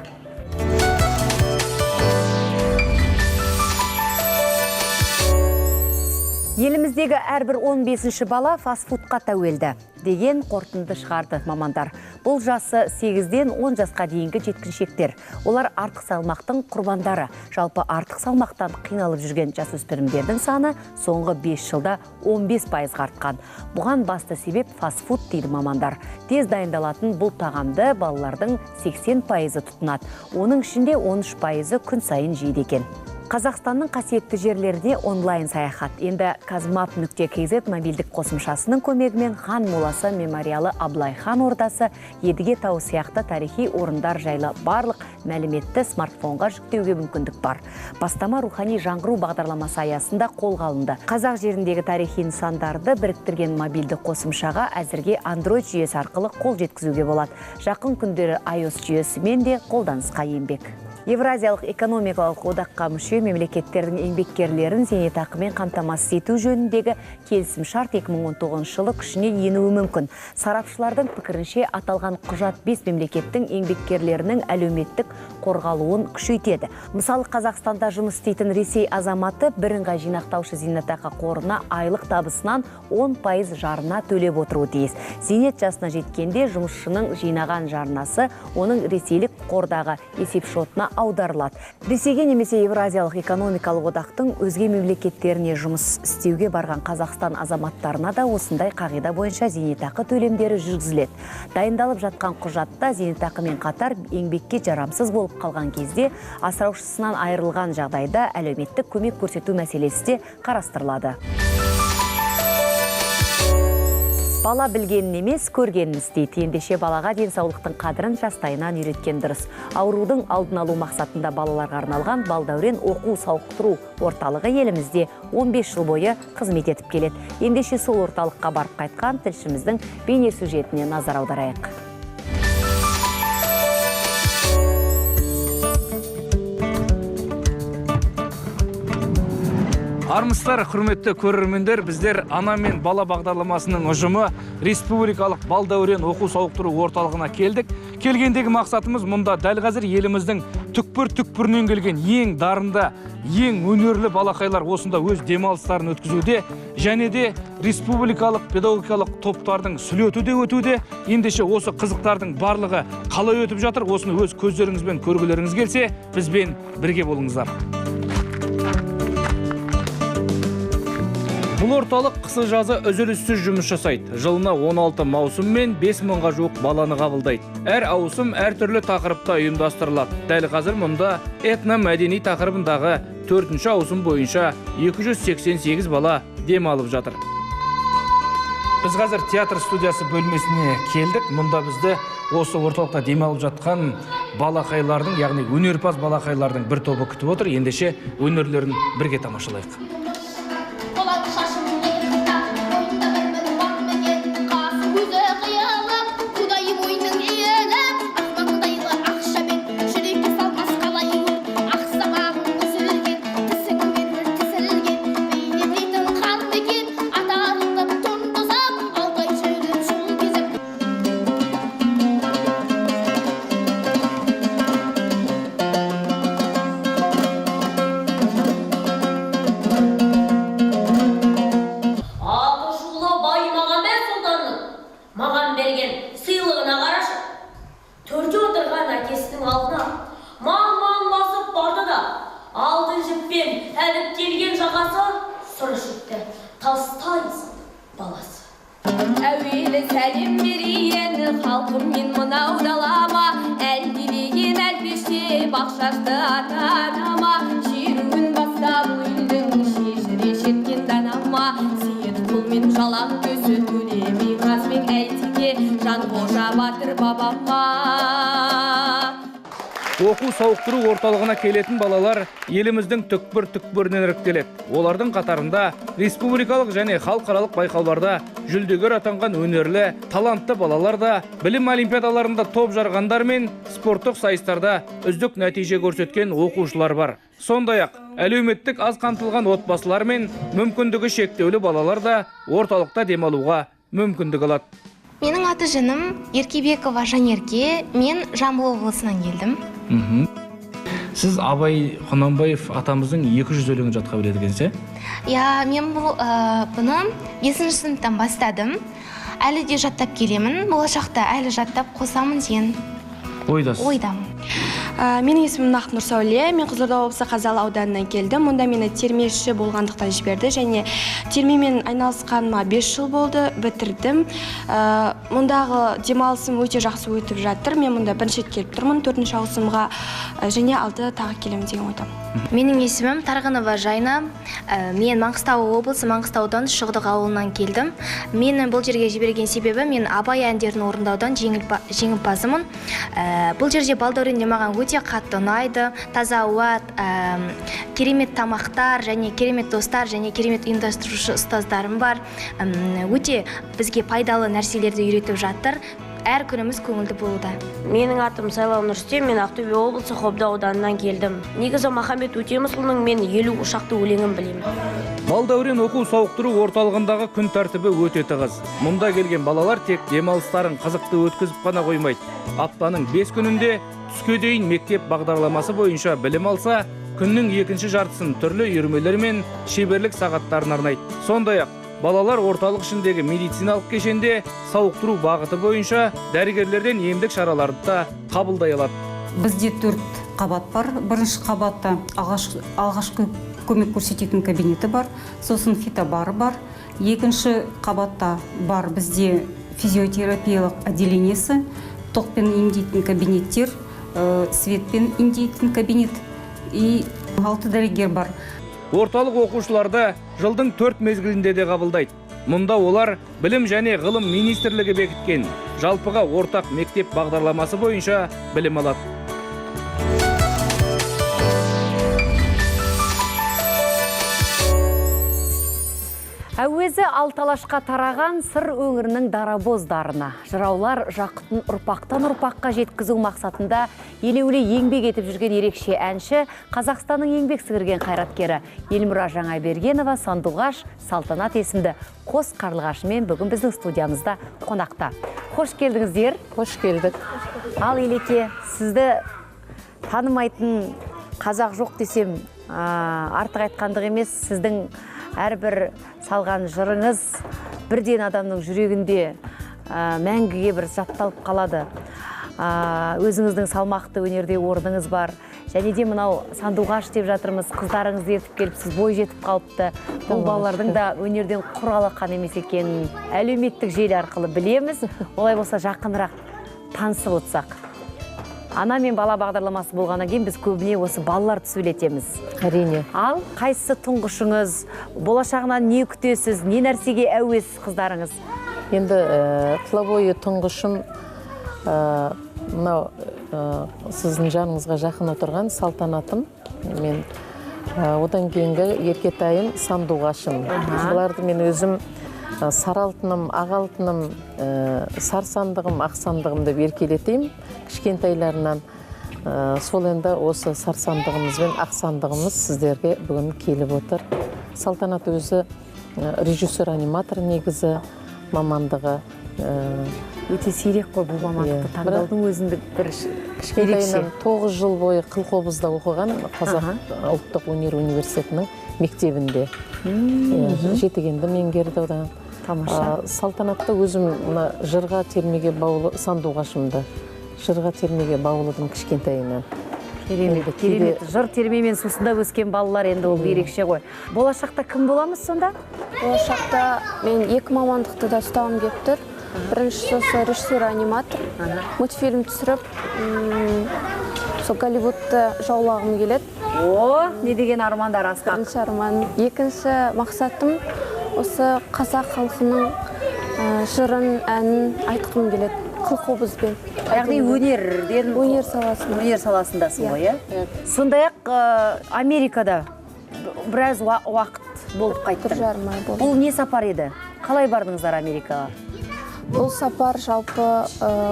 Speaker 1: Еліміздегі әрбір 15-ші бала фастфудқа тәуелді деген қорытынды шығарды мамандар. Бұл жасы 8-ден 10 жасқа дейінгі жеткіншектер. Олар артық салмақтың құрбандары. Жалпы артық салмақтан қиналып жүрген жасөспірімдердің саны соңғы 5 жылда 15% артқан. Бұған басты себеп фастфуд дейді мамандар. Тез дайындалатын бұл тағамды балалардың 80% тұтынады. Оның ішінде 13% күн сайын жейді екен. Қазақстанның қасиетті жерлеріне онлайн саяхат. Енді Казмап.kz мобильдік қосымшасының көмегімен Хан моласы мемориалы Абылай хан ордасы, Едіге тауы сияқты тарихи орындар жайлы барлық мәліметті смартфонға жүктеуге мүмкіндік бар. Бастама рухани жаңғыру бағдарламасы аясында қолға алынды. Қазақ жеріндегі тарихи нысандарды біріктірген мобильді қосымшаға әзірге Android жүйесі арқылы қол жеткізуге болады. Жақын күндері iOS жүйесімен де қолданысқа енбек. Евразиялық экономикалық одаққа мүше мемлекеттердің еңбеккерлерін зейнетақымен қамтамасыз ету жөніндегі келісім-шарт 2019 жылы күшіне енуі мүмкін. Сарапшылардың пікірінше аталған құжат 5 мемлекеттің еңбеккерлерінің әлеуметтік қорғалуын күшейтеді. Мысалы, Қазақстанда жұмыс істейтін Ресей азаматы бірыңғай жинақтаушы зейнетақы қорына айлық табысынан 10% жарна төлеп отыруы тиіс. Зейнет жасына жеткенде жұмысшының жинаған жарнасы оның ресейлік қордағы есепшотына аударылады. Ресейге немесе Евразиялық экономикалық одақтың өзге мемлекеттеріне жұмыс істеуге барған Қазақстан азаматтарына да осындай қағида бойынша зейнетақы төлемдері жүргізіледі. Дайындалып жатқан құжатта зейнетақымен қатар еңбекке жарамсыз болып қалған кезде асыраушысынан айырылған жағдайда әлеуметтік көмек көрсету мәселесі де қарастырылады. Бала білгенін емес, көргенін істейді. Ендеше балаға денсаулықтың қадірін жастайынан үйреткен дұрыс. Аурудың алдын алу мақсатында балаларға арналған Балдәурен оқу-сауықтыру орталығы елімізде 15 жыл бойы қызмет етіп келеді. Ендеше сол орталыққа барып қайтқан тілшіміздің бейне сюжетіне назар аударайық.
Speaker 8: Армысыздар, құрметті көрермендер, біздер ана мен бала бағдарламасының ұжымы республикалық Балдәурен оқу-сауықтыру орталығына келдік. Келгендегі мақсатымыз мұнда дәл қазір еліміздің түкпір-түкпірінен келген ең дарынды, ең өнерлі балақайлар осында өз демалыстарын өткізуде, және де республикалық педагогикалық топтардың сүлеті де өтуде. Ендеше осы қызықтардың барлығы қалай өтіп жатыр, осыны өз көздеріңізбен көргілеріңіз келсе, бізбен бірге болыңыздар. Бұл орталық қысы-жазы үзіліссіз жұмыс жасайды. Жылына 16 маусым мен 5 мыңға жуық баланы қабылдайды. Әр ауысым әртүрлі тақырыпта ұйымдастырылады. Дәл қазір мұнда этно-мәдени тақырыбындағы 4-ші ауысым бойынша 288 бала демалып жатыр. Біз қазір театр студиясы бөлмесіне келдік. Мұнда бізді осы орталықта демалып жатқан балақайлардың, яғни өнерпаз балақайлардың бір тобы күтіп отыр. Ендеше өнерлерін бірге тамашалайық.
Speaker 6: халқым мен мынау далама, әлдилеген әлпеште бақшашты ата-анама, шеруін бастап үйілдің шешіре шеткен данама, сейіт құл мен жалаң көзі төлемей қазбек әйтеке, Жанқожа батыр бабама.
Speaker 8: Оқу сауықтыру орталығына келетін балалар еліміздің түкпір-түкпірінен іріктеледі. Олардың қатарында республикалық және халықаралық байқауларда жүлдегер атанған өнерлі, талантты балалар да, білім олимпиадаларында топ жарғандар мен спорттық сайыстарда үздік нәтиже көрсеткен оқушылар бар. Сондай-ақ әлеуметтік аз қамтылған отбасылар мен мүмкіндігі шектеулі балалар да орталықта демалуға мүмкіндік алады.
Speaker 12: Менің аты жөнім Еркебекова Жанерке, мен Жамбыл облысынан келдім.
Speaker 8: Сіз Абай Құнанбаев атамыздың 200 өлеңін жатқа біледі екенсіз,
Speaker 12: Я, мен бұны 5-ші сыныптан бастадым. Әлі де жаттап келемін. Болашақта әлі жаттап қосамын деген ойдамын.
Speaker 13: Менің есімім Нақнұр Сәуле, мен Қызылорда облысы Қазалы ауданынан келдім. Мұнда мені термеші болғандықтан жіберді және термемен айналысқаныма 5 жыл болды, бітірдім. Мұндағы демалысым өте жақсы өтіп жатыр. Мен мұнда бірінші рет келіп тұрмын, 4-ші ауысымға және алды тағы келемін деген ойдамын.
Speaker 12: Менің есімім Тарғынова Жайна. Мен Маңғыстау облысы Маңғыстаудан Шұғдық ауылынан келдім. Мені бұл жерге жіберген себебі мен Абай әндерін орындаудан жеңімпазымын. Бұл жерде балдәуренде маған өте қатты ұнайды. Таза ауа, керемет тамақтар және керемет достар және керемет ұйымдастырушы ұстаздарым бар. Өте бізге пайдалы нәрселерді үйретіп жатыр. Әр күніміз көңілді болуда.
Speaker 14: Менің атым Сайлау Нұрсте, мен Ақтөбе облысы Қобда ауданынан келдім. Негізі Махамбет Өтемісұлының мен 50 шақты өлеңін білемін.
Speaker 8: Балдәурен оқу сауықтыру орталығындағы күн тәртібі өте тығыз. Мұнда келген балалар тек демалыстарын қызықты өткізіп қана қоймайды. Аптаның 5 күнінде түске дейін мектеп бағдарламасы бойынша білім алса, күннің екінші жартысын түрлі үйірмелер мен шеберлік сағаттарын арнайды. Сондай-ақ балалар орталық ішіндегі медициналық кешенде сауықтыру бағыты бойынша дәрігерлерден емдік шараларды да қабылдай алады.
Speaker 15: Бізде 4 қабат бар. Бірінші қабатта алғашқы көмек көрсететін кабинеті бар, сосын фитобары бар. Екінші қабатта бар бізде физиотерапиялық отделениесі, тоқпен емдейтін кабинеттер, светпен емдейтін кабинет и 6 дәрігер бар.
Speaker 8: Орталық оқушыларды жылдың 4 мезгілінде де қабылдайды. Мұнда олар білім және ғылым министрлігі бекіткен жалпыға ортақ мектеп бағдарламасы бойынша білім алады.
Speaker 1: Әуезі алталашқа тараған сыр өңірінің дарабоздарына. Жыраулар жақытын ұрпақтан ұрпаққа жеткізу мақсатында елеулі еңбек етіп жүрген ерекше әнші, Қазақстанның еңбек сіңірген қайраткері Елмұра Жаңайбергенова Сандуғаш Салтанат есімді қос қарлығашымен бүгін біздің студиямызда қонақта. Қош келдіңіздер.
Speaker 5: Қош келдік.
Speaker 1: Ал Елеке, сізді танымайтын қазақ жоқ десем артық айтқандық емес, сіздің әрбір салған жырыңыз бірден адамның жүрегінде мәңгіге бір жатталып қалады. Өзіңіздің салмақты өнерде орныңыз бар. Және де мынау Сандуғаш деп жатырмыз, қыздарыңызды ертіп келіп, сіз бой жетіп қалыпты. Бұл балалардың да өнерден құр алақан емес екенін әлеуметтік желі арқылы білеміз. Олай болса жақынырақ танысып отырсақ. Ана мен бала бағдарламасы болғаннан кейін біз көбіне осы балаларды сөйлетеміз.
Speaker 5: Әрине.
Speaker 1: Ал қайсысы тұңғышыңыз, болашағынан не күтесіз, не нәрсеге әуесіз қыздарыңыз?
Speaker 5: Енді қылабойы тұңғышым мынау сіздің жаныңызға жақын отырған Салтанатым. Мен одан кейінгі Еркетайым Сандуғашым. Бұларды мен өзім саралтыным, ағалтыным, сарсандығым, ақсандығым деп еркелетеймін. Кішкентайларынан сол енді осы сарсандығымыз бен ақсандығымыз сіздерге бүгін келіп отыр. Салтанат өзі режиссер-аниматор негізі мамандығы.
Speaker 1: Өте сирек қой бұл мамандықты таңдаудың өзіндік бір
Speaker 5: кішкентайынан 9 жыл бойы Қылқобызда оқыған Қазақ ұлттық өнер университетінің мектебінде. Жетігенді меңгерді одан. Салтанатты өзім жырға термеге баулы Сандуғашымды. Жырға термеге баулыдым кішкентайынан.
Speaker 1: Керемет. Жыр термемен сусында өскен балалар енді ол ерекше ғой. Болашақта кім боламыз сонда?
Speaker 6: Болашақта мен екі мамандықты да ұстауым деп тұр.
Speaker 16: Біріншісі осы режиссер аниматор. Мультфильм түсіріп, сол Голливудты жаулағым келеді.
Speaker 1: О, не деген армандар асқақ.
Speaker 16: Бірінші арман. Екінші мақсатым осы қазақ халқының жырын, әнін айтқым келеді. Қылқобызбен.
Speaker 1: Яғни өнерден өнер саласындасың ғой, иә? Сондай-ақ Америкада біраз уақыт болып қайттың.
Speaker 16: 1,5 ай болды.
Speaker 1: Бұл не сапар еді? Қалай бардыңыздар Америкаға?
Speaker 16: Бұл сапар жалпы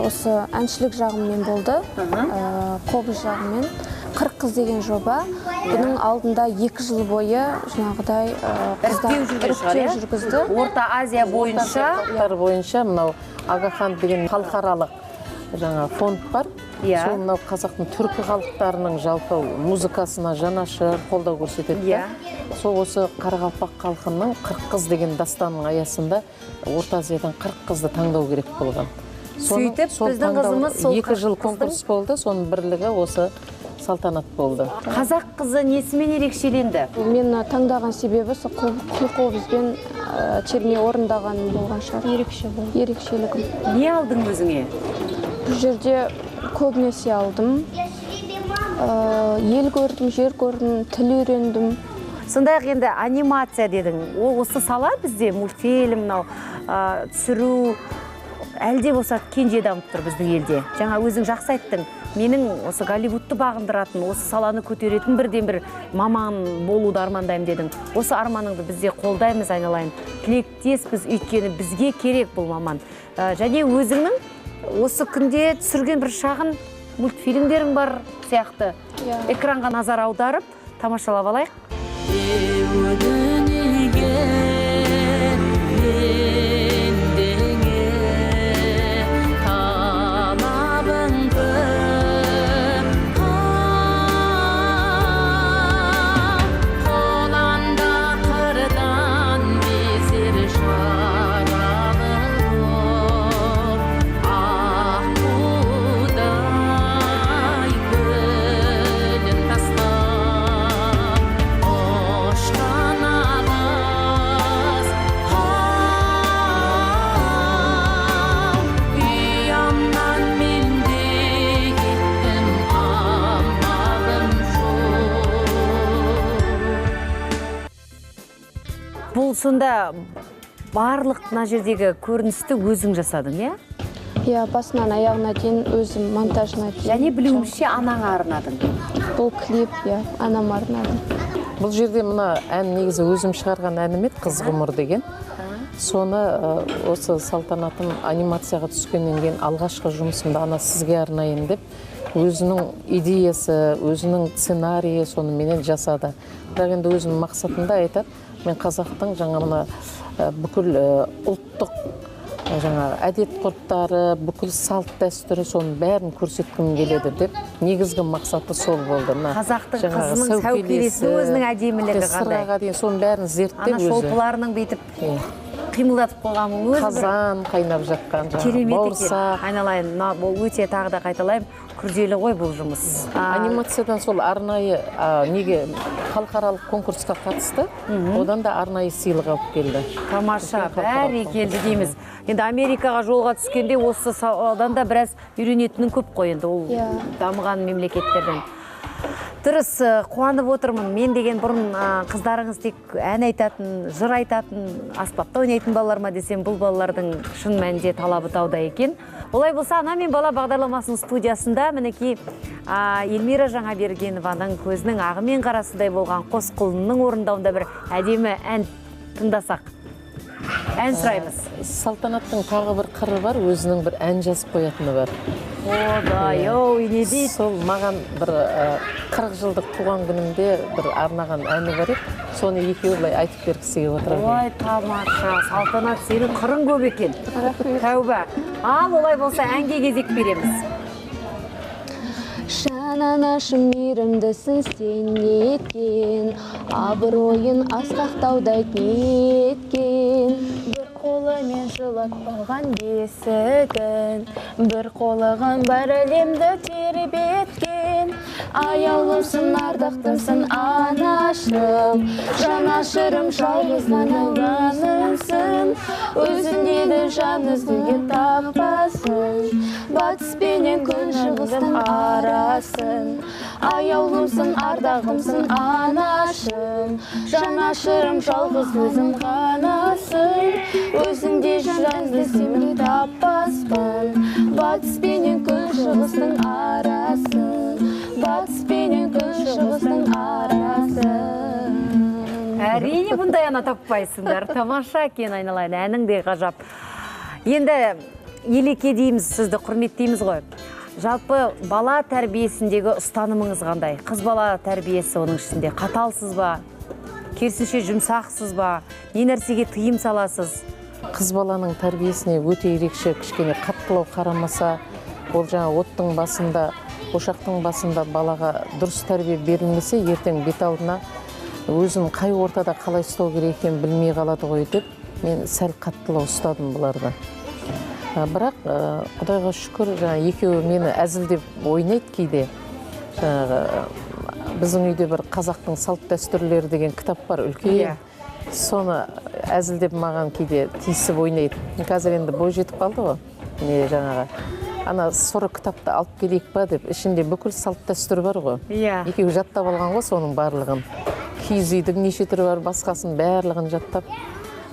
Speaker 16: осы әншілік жағыммен болды, қобыз жағыммен. 40 қыз деген жоба. Бұның алдында 2 жыл бойы жаңағыдай іріктеу жүргізді.
Speaker 1: Орта Азия
Speaker 5: бойынша мынау Агахан деген халықаралық жаңа фонд бар. Сол мынау қазақтың түркі халықтарының жалпы музыкасына жанашыр қолдау көрсетеді. Сол осы Қарақалпақ халқының 40 қыз деген дастанның аясында Орта Азиядан 40 қызды таңдау керек болған.
Speaker 1: Сөйтіп, біздің қызымыз сол
Speaker 5: 2 жыл конкурс болды, соның бірлігі осы салтанат болды.
Speaker 1: Қазақ қызы несімен ерекшеленді?
Speaker 16: Мен таңдаған себебі қылқобызбен терме орындағаным болған шығар. Ерекше болды. Ерекшелігім.
Speaker 1: Не алдың өзіңе?
Speaker 16: Бұл жерде көбінесе алдым. Ел көрдім, жер көрдім, тіл үйрендім.
Speaker 1: Сондай-ақ енді анимация дедің. Ол осы сала бізде мультфильм, түсіру әлде болса кенже дамып тұр біздің елде. Жаңа өзің жақсы айттың. Менің осы Голливудты бағындыратын, осы саланы көтеретін бірден-бір маман болуды армандаймын дедің. Осы арманыңды бізде қолдаймыз, айналайын. Тілектеспіз, өйткені бізге керек бұл маман. Және өзіңнің осы күнде түсірген бір шағын мультфильмдерің бар сияқты. Экранға назар аударып, тамашалап алайық. Бұл сонда барлық мына жердегі көріністі өзің жасадың, иә?
Speaker 16: Иә, басынан аяғына дейін өзім монтажына дейін.
Speaker 1: Және білуімше анаңа арнадың.
Speaker 16: Бұл клип, иә, анам арнадым.
Speaker 5: Бұл жерде мына ән негізі өзім шығарған әнім еді, Қыз ғұмыр деген. Соны осы салтанатым анимацияға түскеннен кейін алғашқы жұмысымды ана сізге арнайын деп өзінің идеясы, өзінің сценарийі соны менен жасады. Бірақ енді өзінің мақсатында айтады, мен қазақтың жаңа мына бүкіл ұлттық жаңа әдет ғұрыптары, бүкіл салт дәстүрі соның бәрін көрсеткім келеді деп негізгі мақсаты сол болды.
Speaker 1: Қазақтың қызының сәукелесі өзінің әдемілігі қандай?
Speaker 5: Сыраға дейін соның бәрін зерттеп өзі.
Speaker 1: Ана шолпыларының бейтіп қимылдатып қойғанның өзі.
Speaker 5: Қазан қайнап жатқан
Speaker 1: бауырсақ. Айналайын, бұл өте тағы да қайталайым, күрделі ғой бұл жұмыс.
Speaker 5: Анимациядан сол арнайы неге халықаралық конкурсқа қатысты, одан да арнайы сыйлық алып келді.
Speaker 1: Тамаша, бәрекелді дейміз. Енді Америкаға жолға түскенде осы саладан да біраз үйренетінің көп қой енді, ол дамыған мемлекеттерден. Дұрыс, қуанып отырмын. Мен деген бұрын қыздарыңыз тек ән айтатын, жыр айтатын, аспапта ойнайтын балалар ма десем, бұл балалардың шын мәнінде талабы тауда екен. Олай болса, ана мен бала бағдарламасының студиясында мінекей Эльмира Жаңабергенованың көзінің ағы мен қарасыдай болған қос құлынның орындауында бір әдемі ән тыңдасақ. Ән сұраймыз.
Speaker 5: Салтанаттың тағы бір қыры бар, өзінің бір ән жазып қоятыны бар.
Speaker 1: Не дейді?
Speaker 5: Сол маған бір 40 жылдық туған күнімде бір арнаған әні бар еді. Соны екеуі былай айтып бергісі келіп отыр.
Speaker 1: Ой, тамаша, Салтанат, сенің қырың көп екен. Тәуба. Ал олай болса әнге кезек береміз.
Speaker 16: Жананашым мейірімдісің сен неткен, абыройын асқақтаудай неткен. Бір қолымен жылатпаған бесігін, бір қолығын бар әлемді тербеткен. аяулымсың, ардақтымсың анашым, жанашырым, жалғыз ғанымсың, өзіңдегі жан іздеуге таппасын, батыс пенен күн шығыстың арасын. Аяулымсың, ардағымсың анашым, жанашырым, жалғыз өзім ғанасың, өзіңде жан іздесем таппаспын, батыс пенен күн шығыстың арасын, батыс пенен күн шығыстың арасын.
Speaker 1: Әрине бұндай ана таппайсыңдар. Тамаша екен, айналайын, әнің де ғажап. Енді елеке дейміз, сізді құрметтейміз ғой. Жалпы бала тәрбиесіндегі ұстанымыңыз қандай? Қыз бала тәрбиесі оның ішінде қаталсыз ба? Керісінше жұмсақсыз ба? Не нәрсеге тыйым саласыз?
Speaker 5: Қыз баланың тәрбиесіне өте ерекше, кішкене қаттылау қарамаса, ол жаңа оттың басында, ошақтың басында балаға дұрыс тәрбие берілмесе, ертең бет алдына өзін қай ортада қалай ұстау керек екенін білмей қалады ғой деп, мен сәл қаттылау ұстадым бұларды. Бірақ Құдайға шүкір, екеуі мені әзілдеп ойнайды кейде. Біздің үйде бір қазақтың салт дәстүрлері деген кітап бар, үлкен. Соны әзілдеп маған кейде тиісіп ойнайды. Қазір енді бой жетіп қалды ғой. Ана сұры кітапты алып келейік па деп, ішінде бүкіл салт дәстүр бар ғой. Екеуі жаттап алған ғой соның барлығын. Киіз үйдің неше түрі бар, басқасын барлығын жаттап.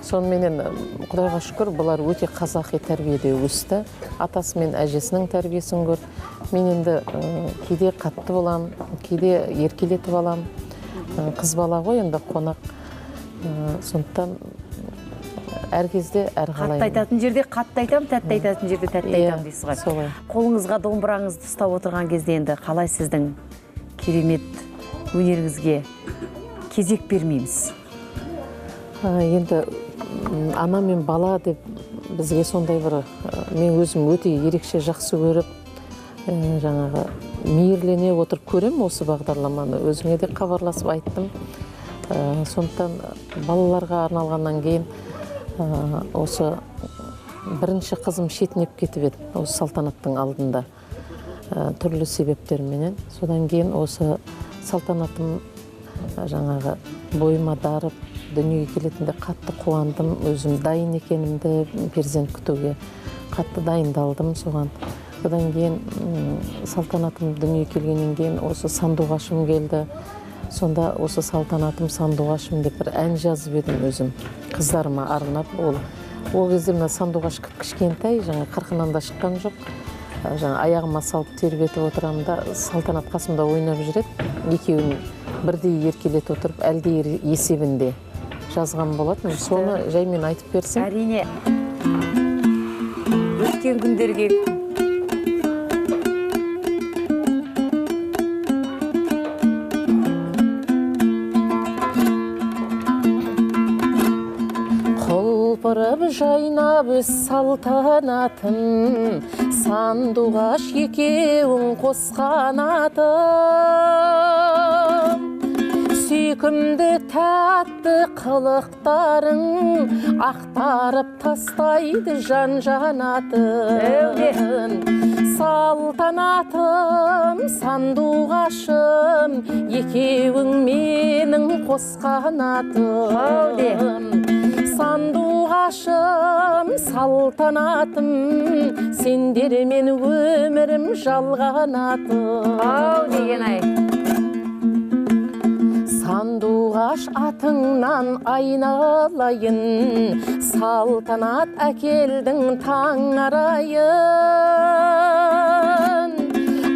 Speaker 5: Сонымен Құдайға шүкір, бұлар өте қазақи тәрбиеде өсті. Атасы мен әжесінің тәрбиесін көр. Мен енді кейде қатты болам, кейде еркелетіп алам. Қыз бала ғой енді қонақ. Сондықтан әр кезде әр қалай.
Speaker 1: Қатты айтатын жерде қатты айтам, тәтті айтатын жерде тәтті айтам дейсіз ғой.
Speaker 5: Солай.
Speaker 1: Қолыңызға домбыраңызды ұстап отырған кезде енді қалай сіздің керемет өнеріңізге кезек бермейміз?
Speaker 5: Енді ана мен бала деп бізге сондай бір, мен өзім өте ерекше жақсы көріп, жаңағы мейірлене отырып көрем осы бағдарламаны. Өзіңе де хабарласып айттым. Сондықтан балаларға арналғаннан кейін осы бірінші қызым шетінеп кетіп еді, осы салтанаттың алдында түрлі себептерменен. Содан кейін осы салтанатым жаңағы бойыма дарып, дүниеге келетінде қатты қуандым, өзім дайын екенімді перзент күтуге қатты дайындалдым соған. Содан кейін салтанатым дүниеге келгеннен кейін осы сандуғашым келді. Сонда осы салтанатым сандуғашым деп бір ән жазып едім өзім, қыздарыма арнап. Ол кезде мына сандуғаш кішкентай, жаңа қырқынан да шыққан жоқ. Жаңа аяғыма салып тербетіп отырамын да, салтанат қасымда ойнап жүреді. Екеуін бірдей еркелет отырып, әлде есебінде жазған болатын. Соны жаймен айтып берсің.
Speaker 1: Әрине. Өткен күндерге
Speaker 5: құлпырып жайнап өз салтанатын, сандуғаш екеуің қосқан атым. Сүйкімді тәтті қылықтарың ақтарып тастайды жан жанатын. Салтанатым, сандуғашым, екеуің менің қосқан атым. Сандуғашым, салтанатым, сендермен өмірім жалғанатым. Сандуғаш атыңнан айналайын, салтанат әкелдің таң арайын.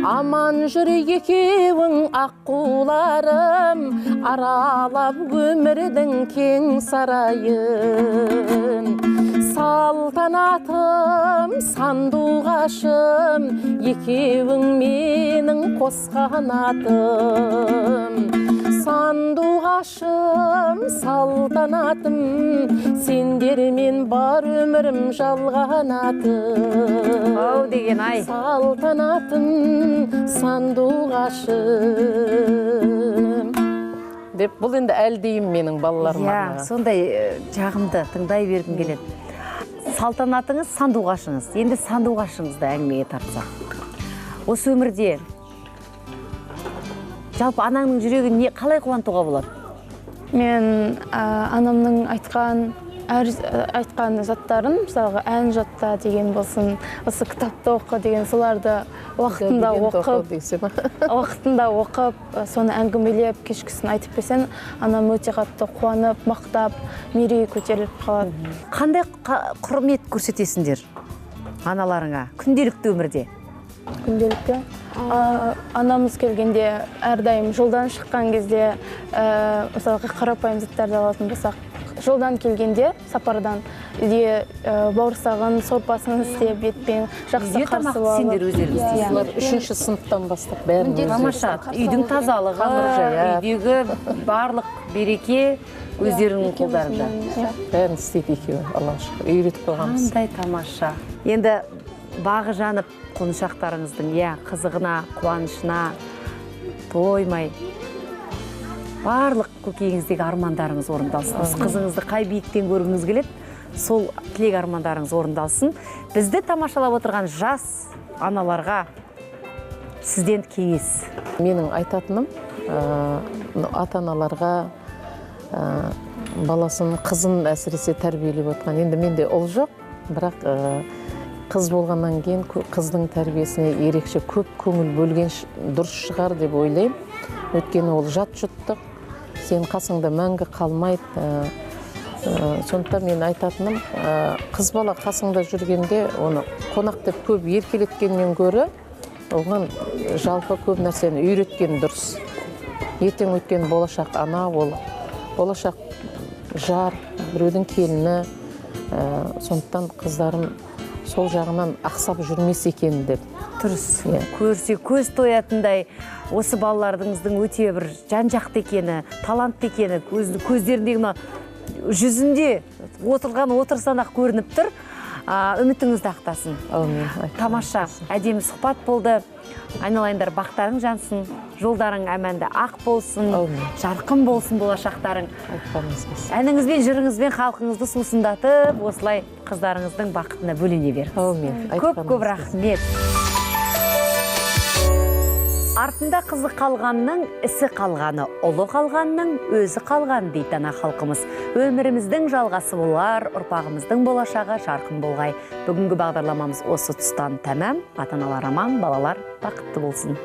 Speaker 5: Аман жүр екеуің аққуларым, аралап өмірдің кең сарайын. Салтанатым, сандуғашым, екеуің менің қосқан атым. Сандуғашым, салтанатым, сендермен бар өмірім жалғанатым.
Speaker 1: Ау деген ай.
Speaker 5: Салтанатым, сандуғашым. Деп, бұл енді әлдейім менің балаларыма.
Speaker 1: Сондай жағымды тыңдай бергім келеді. Салтанатыңыз, сандуғашыңыз. Енді сандуғашыңызды әңгімеге тартсақ. Осы өмірде жалпы анаңның жүрегін қалай қуантуға болады?
Speaker 16: Мен анамның айтқан заттарын, мысалға ән жатта деген болсын, осы кітапты оқы деген, соларды уақытында оқып, соны әңгімелеп, кешкісін айтып берсең, анам өте қатты қуанып, мақтап, мерейі көтеріліп қалады.
Speaker 1: Қандай құрмет көрсетесіңдер аналарыңа күнделікті өмірде?
Speaker 16: Күнделікті анамыз келгенде, әрдайым жолдан шыққан кезде, мысалға қарапайым заттарды алатын болсақ, жолдан келгенде, сапардан, бауырсағын, сорпасын істеп, бетпен жақсы қарсы алып.
Speaker 1: Сендер өздеріңіз істейсіздер.
Speaker 5: Олар 3-ші сыныптан бастап бәрін
Speaker 1: тамаша. Үйдің тазалығы, үйдегі барлық береке өздерінің қолдарында.
Speaker 5: Бәрін істейді екеуі, Аллаға шүкір. Үйретіп қойғанбыз.
Speaker 1: Қандай тамаша. Енді бағы жанып құлыншақтарыңыздың қызығына, қуанышына тоймай барлық көкейіңіздегі армандарыңыз орындалсын. Қызыңызды қай биіктен көргіңіз келеді, сол тілек армандарыңыз орындалсын. Бізді тамашалап отырған жас аналарға сізден кеңес.
Speaker 5: Менің айтатыным ата-аналарға баласын, қызын әсіресе тәрбиелеп отқан. Енді менде ұл жоқ, бірақ қыз болғаннан кейін қыздың тәрбиесіне ерекше көп көңіл бөлген дұрыс шығар деп ойлаймын. Өйткені ол жат жұттық, сен қасыңда мәңгі қалмайды. Сондықтан мен айтатыным, қыз бала қасыңда жүргенде, оны қонақ деп көп еркелеткеннен гөрі, оған жалпы көп нәрсені үйреткен дұрыс. Ертең өткен болашақ ана, ол болашақ жар, біреудің келіні. Сондықтан қыздарым сол жағынан ақсап жүрмес екен деп.
Speaker 1: Дұрыс. Көрсе көз тоятындай, осы балаларыңыздың өте бір жан-жақты екені, талантты екені, көздеріндегі жүзінде отырған отырсанақ көрініп тұр. Үмітіңізді ақтасын. Тамаша, әдемі сұхбат болды. Айналайындар, бақтарың жансын, жолдарың әмәнді ақ болсын, жарқын болсын болашақтарың. Әніңізбен, жырыңызбен халқыңызды сусындатып, осылай қыздарыңыздың бақытына бөлене беріңіз. Көп-көп рахмет. Артында қызы қалғанның, ісі қалғаны, ұлы қалғанның, өзі қалған дейді ана халқымыз. Өміріміздің жалғасы болар, ұрпағымыздың болашағы жарқын болғай. Бүгінгі бағдарламамыз осы тұстан тәмам. Ата-аналар аман, балалар бақытты болсын.